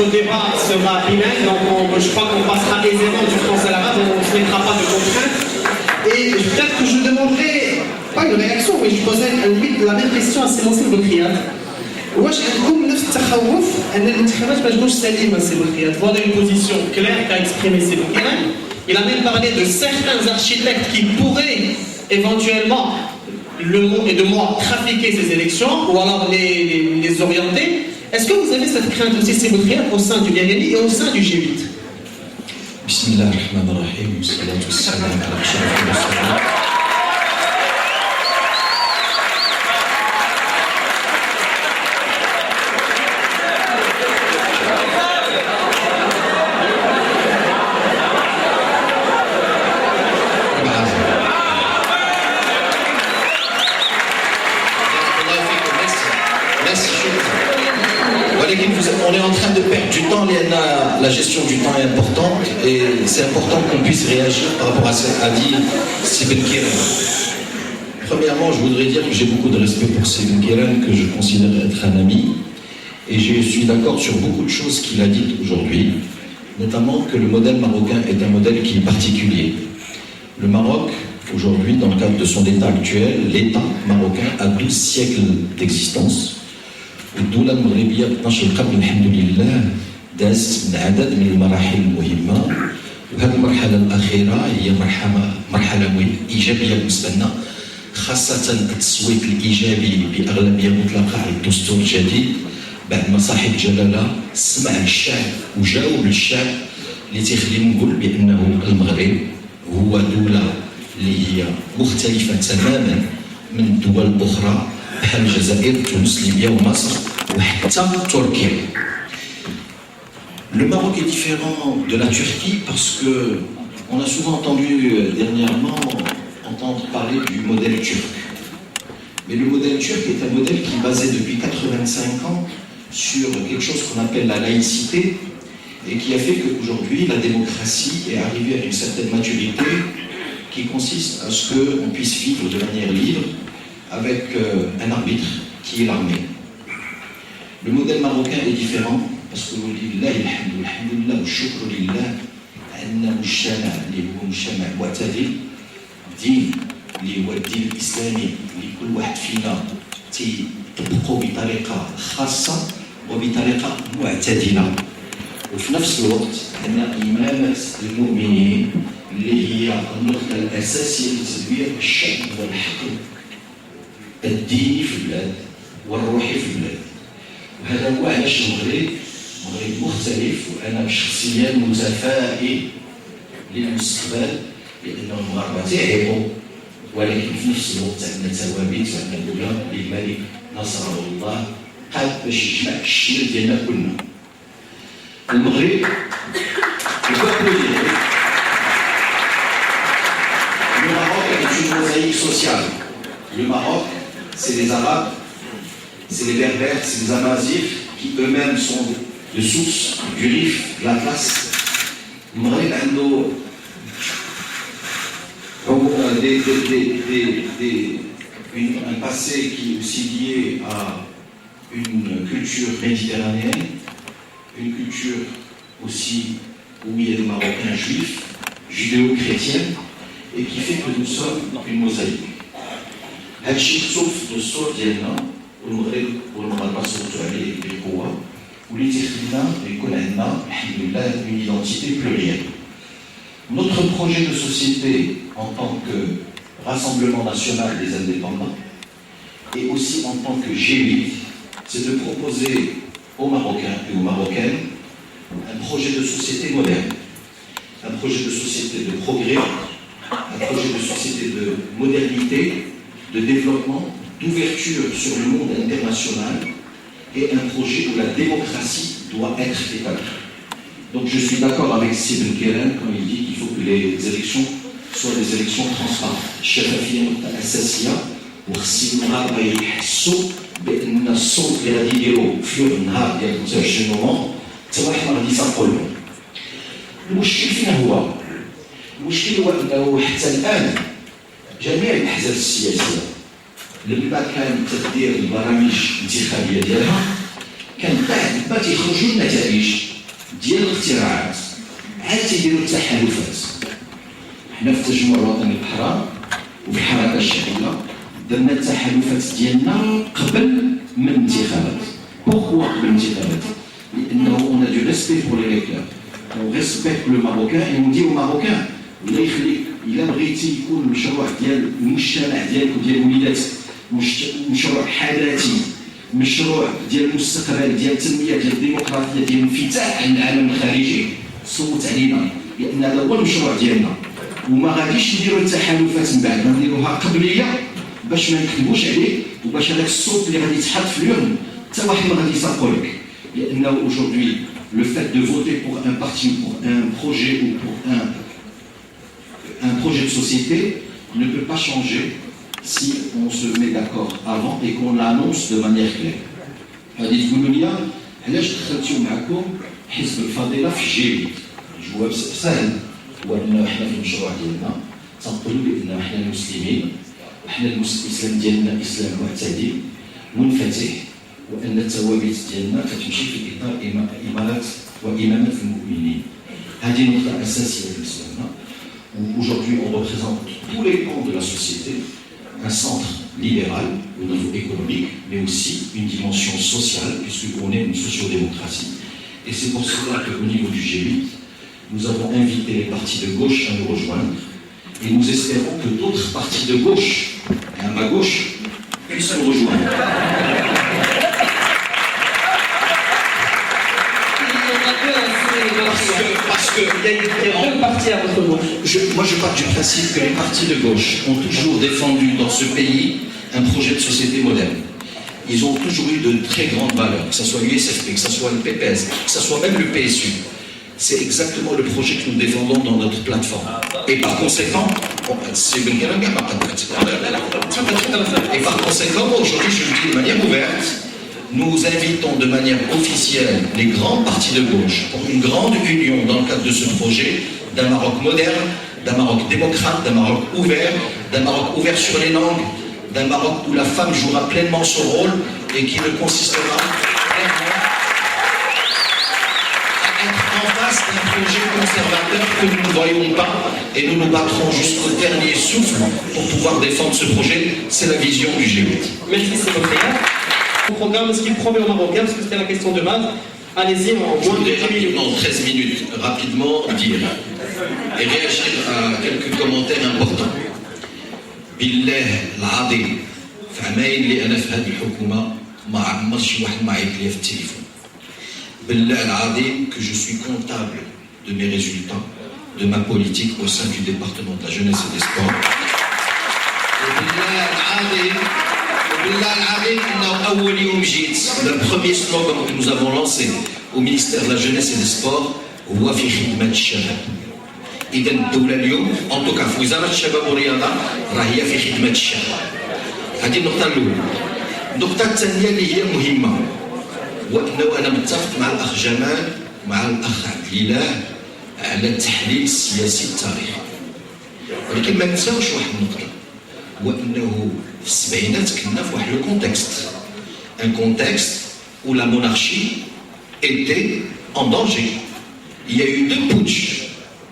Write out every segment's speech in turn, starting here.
notre débat sera bilingue, donc je crois qu'on passera aisément du français à l'arabe, on ne se mettra pas de contraintes. Et peut-être que je demanderai, pas une réaction, mais je poserai la même question à Sébastien Boukriat. واش عندكم نفس التخوف ان الانتخابات ما تكونش سليمه سي بوكريات؟ Voilà une position claire qu'a exprimé Sébastien Boukriat. Il a même parlé de certains architectes qui pourraient éventuellement, le mot est de moi, trafiquer ces élections ou alors les orienter. Est-ce que vous avez cette crainte aussi, Sébastien Boukriat, au sein du BNL et au sein du G8? Bismillahirrahmanirrahim, salatu wassalam ala ashrafil mursalin. On est en train de perdre du temps, la gestion du temps est importante et c'est important qu'on puisse réagir par rapport à ce qu'a dit Sibel Keren. Premièrement, je voudrais dire que j'ai beaucoup de respect pour Sibel Keren, que je considère être un ami, et je suis d'accord sur beaucoup de choses qu'il a dites aujourd'hui, notamment que le modèle marocain est un modèle qui est particulier. Le Maroc, aujourd'hui, dans le cadre de son état actuel, l'État marocain a 12 siècles d'existence. الدولة المغربية ب 12 قرن الحمد لله دازت من عدد من المراحل المهمة، وهذه المرحلة الأخيرة هي مرحلة إيجابية بالنسبة لنا، خاصة التصويت الإيجابي بأغلبية مطلقة على الدستور الجديد بعد ما صاحب جلالة سمع للشعب وجاوب للشعب اللي تيخلينا نقول بأنه المغرب هو دولة اللي هي مختلفة تماما من الدول الأخرى بحال الجزائر تونس ليبيا ومصر وحتى تركيا. Le Maroc est différent de la Turquie parce que on a souvent entendu dernièrement entendre parler du modèle turc. Mais le modèle turc est un modèle qui est basé depuis 85 ans sur quelque chose qu'on appelle la laïcité et qui a fait qu'aujourd'hui la démocratie est arrivée à une certaine maturité qui consiste à ce qu'on puisse vivre de manière libre avec un arbitre qui est l'armée. Le modèle marocain est différent parce que alhamdulillah wa shukru lillah anna mujtama li huwa mujtama mu'tadil din li huwa الدين الإسلامي لكل واحد فينا تطبقه بطريقة خاصة وبطريقة معتدلة، وفي نفس الوقت أن إمامة المؤمنين اللي هي النقطة الأساسية لتدوير الشعب والحكم الديني في البلاد والروحي في البلاد. وهذا هو علاش المغرب مختلف، وانا شخصيا متفائل للمستقبل لان المغاربه تعبوا، ولكن في نفس الوقت عندنا ثوابت وعندنا دوله للملك نصره الله قاد باش يجمع الشمل ديالنا كلنا. المغرب le Maroc est une mosaïque sociale. Le Maroc, c'est les Arabes, c'est les Berbères, c'est les Amazigh qui eux-mêmes sont de source du Rif, de l'Atlas. Le Maghreb a un passé qui est aussi lié à une culture méditerranéenne, une culture aussi où il y a des Marocains juifs, judéo-chrétiens, et qui fait que nous sommes une mosaïque. هذا الشيء مكتوب في الدستور ديالنا والمغرب والمغاربه صوتوا عليه بقوه واللي تيخلينا يكون عندنا الحمد لله une identité plurielle. Notre projet de société en tant que Rassemblement national des indépendants et aussi en tant que G8, c'est de proposer aux Marocains et aux Marocaines un projet de société moderne, un projet de société de progrès, un projet de société de modernité, de développement, d'ouverture sur le monde international et un projet où la démocratie doit être établie. Donc je suis d'accord avec Sibel Keren quand il dit qu'il faut que les élections soient des élections transparentes. الشفافية نقطة أساسية وخص المغاربة يحسوا بأن الصوت اللي غادي يديروا في النهار ديال 25 نوفمبر حتى واحد ما غادي يسرقوا لهم. المشكل فين هو؟ المشكل هو أنه حتى الآن جميع الأحزاب السياسية لما كان تدير البرامج الانتخابية ديالها كان بعد ما تيخرجوا النتائج ديال الاختراعات عاد تيديروا التحالفات. حنا في التجمع الوطني الأحرار وفي الحركة الشعبية درنا التحالفات ديالنا قبل من الانتخابات. بوغكوا قبل الانتخابات؟ لأنه on a du respect pour les électeurs. On respecte le Marocain et on dit au Marocain الله يخليك إلا بغيتي يكون المشروع ديال المجتمع ديالك وديال وليدات مشروع حضاري، مشروع ديال المستقبل ديال التنمية ديال الديمقراطية ديال الانفتاح على العالم الخارجي، صوت علينا لأن هذا هو المشروع ديالنا. وما غاديش نديروا التحالفات من بعد، غنديروها قبليه باش ما نكذبوش عليه وباش هذاك الصوت اللي غادي يتحط في اليوم حتى واحد ما غادي يسرقو لك. لأنه aujourd'hui le fait de voter pour un parti, pour un projet ou pour un projet de société ne peut pas changer si on se met d'accord avant et qu'on l'annonce de manière claire. غادي تقولوا لي علاش دخلتوا معكم حزب الفضيلة في الجيل؟ الجواب سهل، هو أنه حنا في المشروع ديالنا تنقولوا بأن حنا المسلمين وحنا الإسلام ديالنا إسلام معتدل منفتح، وأن الثوابت ديالنا كتمشي في إطار إمارات وإمامة المؤمنين. هذه نقطة أساسية بالنسبة لنا. Aujourd'hui, on représente tous les pans de la société, un centre libéral au niveau économique, mais aussi une dimension sociale, puisqu'on est une sociodémocratie. Et c'est pour cela qu'au niveau du G8, nous avons invité les partis de gauche à nous rejoindre, et nous espérons que d'autres partis de gauche, à ma gauche, puissent nous rejoindre. Parce que il y a une partie à votre gauche. Moi, je pars du principe que les partis de gauche ont toujours défendu dans ce pays un projet de société moderne. Ils ont toujours eu de très grandes valeurs, que ce soit l'USFP, que ce soit le PPS, que ce soit même le PSU. C'est exactement le projet que nous défendons dans notre plateforme. Et par conséquent, aujourd'hui, je le dis de manière ouverte, nous invitons de manière officielle les grands partis de gauche pour une grande union dans le cadre de ce projet d'un Maroc moderne, d'un Maroc démocrate, d'un Maroc ouvert sur les langues, d'un Maroc où la femme jouera pleinement son rôle et qui ne consistera clairement à être en face d'un projet conservateur que nous ne voyons pas, et nous nous battrons jusqu'au dernier souffle pour pouvoir défendre ce projet. C'est la vision du G8. Merci, c'est votre égard. Au programme, ce qu'il promet aux Marocains, parce que c'était la question de base, allez-y en moins de 10 minutes. En 13 minutes, rapidement dire et réagir à quelques commentaires importants. بالله العظيم في عامين اللي انا في هذه الحكومه ما عمرش شي واحد ما عيط لي في التليفون. بالله العظيم que je suis comptable de mes résultats de ma politique au sein du département de la jeunesse et des sports. بالله العظيم انه اول يوم جيت le premier slogan que nous avons lancé au ministère de la jeunesse et des sports هو في خدمه الشباب. إذا الدولة اليوم أنطوكا في وزارة الشباب والرياضة راه هي في خدمة الشباب. هذه النقطة الأولى. النقطة الثانية اللي هي مهمة وأنه أنا متفق مع الأخ جمال ومع الأخ عبد الإله على التحليل السياسي التاريخي. ولكن ما ننساوش واحد النقطة وأنه في السبعينات كنا في واحد الكونتكست. Un contexte où la monarchie était en danger. Il y a eu 2 putschs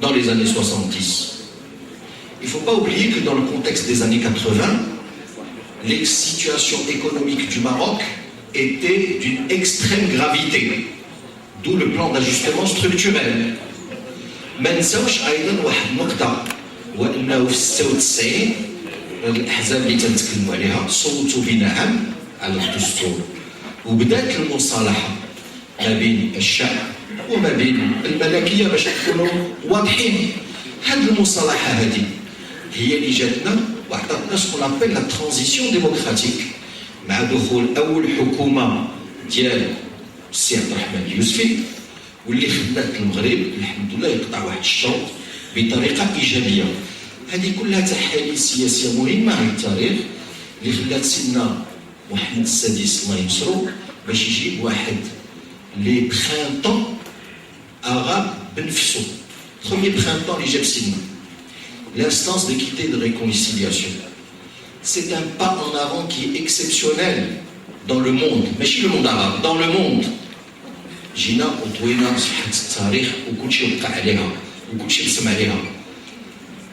dans les années 70. Il ne faut pas oublier que dans le contexte des années 80, les situations économiques du Maroc étaient d'une extrême gravité, d'où le plan d'ajustement structurel. ما نساوش ايضا واحد النقطه وانه في 96 الاحزاب اللي تنتكلموا عليها صوتوا بنعم على الدستور وبدات المصالحه ما بين الشعب وما بين الملكيه باش نكونوا واضحين. هذه المصالحه هذه هي اللي جاتنا وعطاتنا سكون ابل لا ترانزيسيون ديموكراتيك مع دخول اول حكومه ديال السي عبد الرحمن اليوسفي واللي خلات المغرب الحمد لله يقطع واحد الشوط بطريقه ايجابيه. هذه كلها تحاليل سياسيه مهمه عن التاريخ اللي خلات سيدنا محمد السادس الله ينصرو باش يجيب واحد لي برينتون arabe بنفسه. Premier printemps اللي جاب سيدنا l'instance d'équité et de réconciliation. C'est un pas en avant qui est exceptionnel dans le monde, mais chez le monde arabe, dans le monde. جينا وطوينا صفحة التاريخ وكل شيء وقع عليها وكل شيء بسم عليها.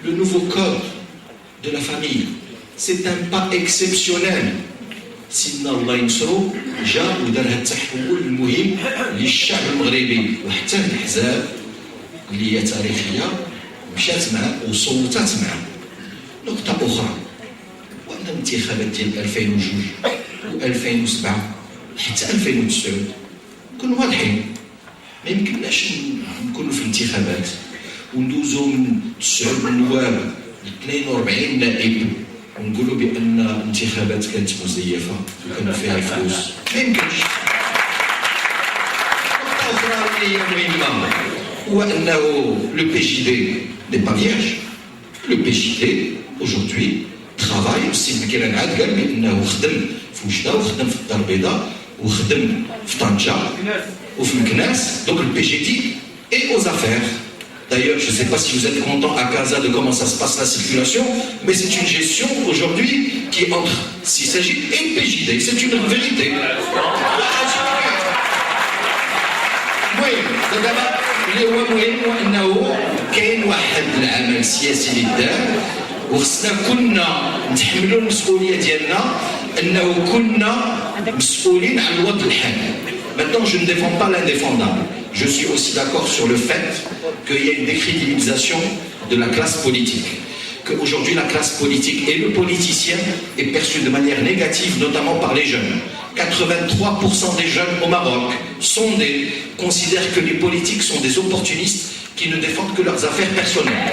Le nouveau code de la famille, c'est un pas exceptionnel. سيدنا الله ينصرو جا ودار هذا التحول المهم للشعب المغربي وحتى الاحزاب اللي هي تاريخيه مشات معاه وصوتات معاه. نقطه اخرى وان الانتخابات ديال 2002 و2007 حتى 2009 كانوا واضحين. ما يمكنناش نكونوا في الانتخابات وندوزوا من 9 نواب ل 42 نائب ونقولوا بان الانتخابات كانت مزيفه وكانوا فيها الفلوس. ما يمكنش. نقطه اخرى اللي هي مهمه هو انه لو بي جي دي ني با فيرج. لو بي جي دي aujourd'hui travaille. السي بكيران عاد قال بانه خدم في وجده وخدم في الدار البيضاء وخدم في طنجه وفي مكناس. دونك le PGD est aux affaires. D'ailleurs, je ne sais pas si vous êtes content à Casa de comment ça se passe la circulation, mais c'est une gestion aujourd'hui qui est entre CISAGIT et le PJD. C'est une vérité. Oui, d'abord, اللي هو مهم هو انه كاين واحد العمل سياسي اللي دار وخصنا كنا نتحملوا المسؤوليه ديالنا انه كنا مسؤولين عن الوضع الحالي. Maintenant, je ne défends pas l'indéfendable. Je suis aussi d'accord sur le fait qu'il y a une décrédibilisation de la classe politique. Qu'aujourd'hui, la classe politique et le politicien est perçu de manière négative, notamment par les jeunes. 83% des jeunes au Maroc, sondés, considèrent que les politiques sont des opportunistes qui ne défendent que leurs affaires personnelles.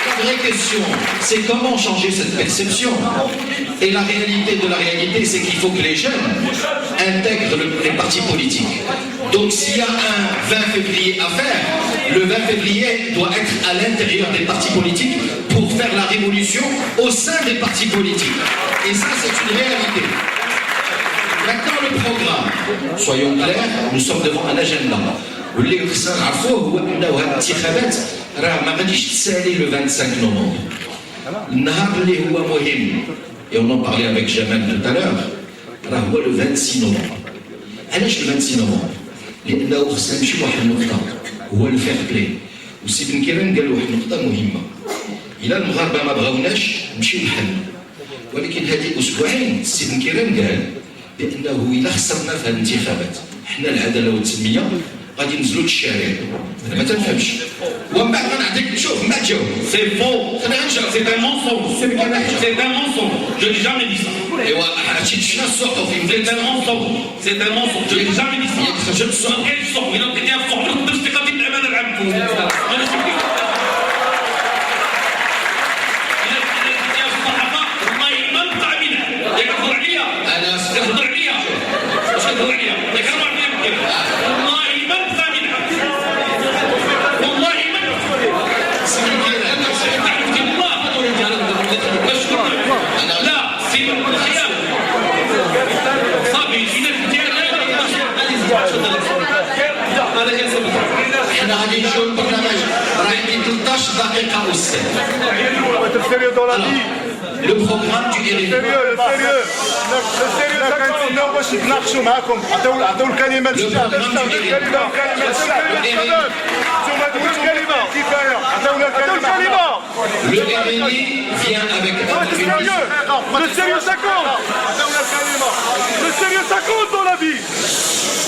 La vraie question, c'est comment changer cette perception. Et la réalité de la réalité, c'est qu'il faut que les jeunes intègrent les partis politiques. Donc s'il y a un 20 février à faire, le 20 février doit être à l'intérieur des partis politiques pour faire la révolution au sein des partis politiques. Et ça, c'est une réalité. Maintenant, le programme. Soyons clairs, nous sommes devant un agenda. واللي خصنا نعرفوه هو انه هذه الانتخابات راه ما غاديش تسالي لو 25 نوفمبر. النهار اللي هو مهم et on en parlait avec Jamal tout à l'heure راه هو لو 26 نوفمبر. علاش لو 26 نوفمبر؟ لانه خصنا نمشيو لواحد النقطه هو الفير بلاي. والسي بن كيران قال واحد النقطه مهمه. الى المغاربه ما بغاوناش نمشيو لحل. ولكن هذه اسبوعين السي بن كيران قال بانه الى خسرنا في هذه الانتخابات حنا العداله والتنميه غادي ننزلوا للشارع. انا ما تنفهمش. ومن بعد ما نعطيك شوف ما تجاوب. سي فو. خلينا نشوف. سي ان مونسونج. سي ان مونسونج. جو دي جامي دي سا. ايوا عرفتي شنو السوق في سي ان مونسونج. سي ان مونسونج. جو دي جامي دي سا. خرجت السوق. كاين السوق. الا لقيتيها في السوق باش تقضي الامانه العامه. انا شفتك. الا لقيتيها في الصحافه والله ما نقطع منها. يقدر عليا. انا يقدر عليا. واش يقدر عليا؟ يقدر عليا. احنا غادي نمشيو للبرنامج راه عندي 13 دقيقة أستاذ. Le programme du RFI. باش نتناقشوا معاكم عطيو الكلمات. Le RNI vient avec le sérieux ça compte. Le sérieux ça compte dans la vie.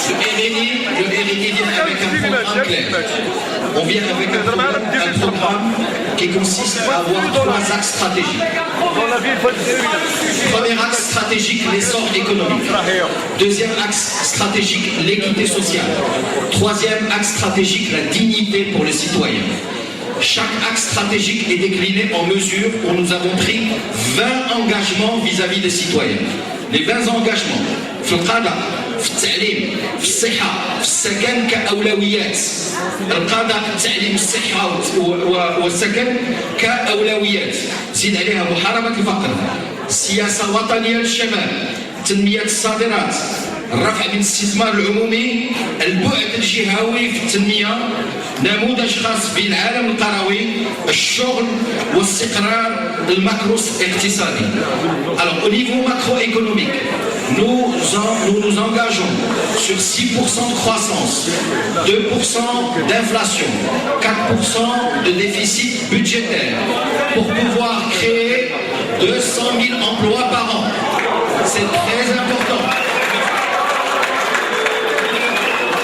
Le RNI vient avec un programme clair. On vient avec un programme qui consiste à avoir 3 axes stratégiques. Premier axe stratégique, l'essor économique. Deuxième axe stratégique, l'équité sociale. Troisième axe stratégique, la dignité pour le citoyen. Chaque axe stratégique est décliné en mesures où nous avons pris 20 engagements vis-à-vis des citoyens. Les 20 engagements, في القادة، في التعليم، في الصحة، في السكن كأولويات. القادة، التعليم، الصحة والسكن كأولويات. زيد عليها محاربة الفقر، سياسة وطنية للشباب، تنمية الصادرات، الرفع من الاستثمار العمومي، البعد الجهوي في التنمية، نموذج خاص بالعالم القروي، الشغل والاستقرار الماكرو اقتصادي. Alors au niveau macroéconomique, nous nous engageons sur 6% de croissance, 2% d'inflation, 4% de déficit budgétaire pour pouvoir créer 200 000 emplois par an. C'est très important.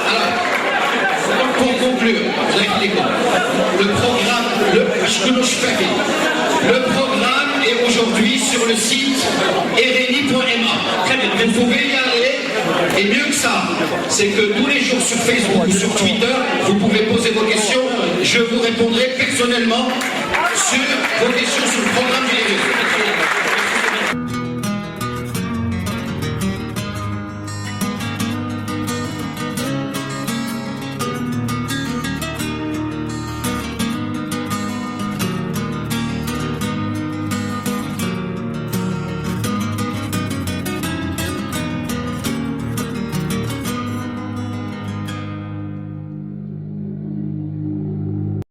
Alors, pour conclure, le programme est aujourd'hui sur le site rni.ma. Très bien, vous pouvez y aller. Et mieux que ça, c'est que tous les jours sur Facebook ou sur Twitter, vous pouvez poser vos questions. Je vous répondrai personnellement sur vos questions sur le programme du RNI.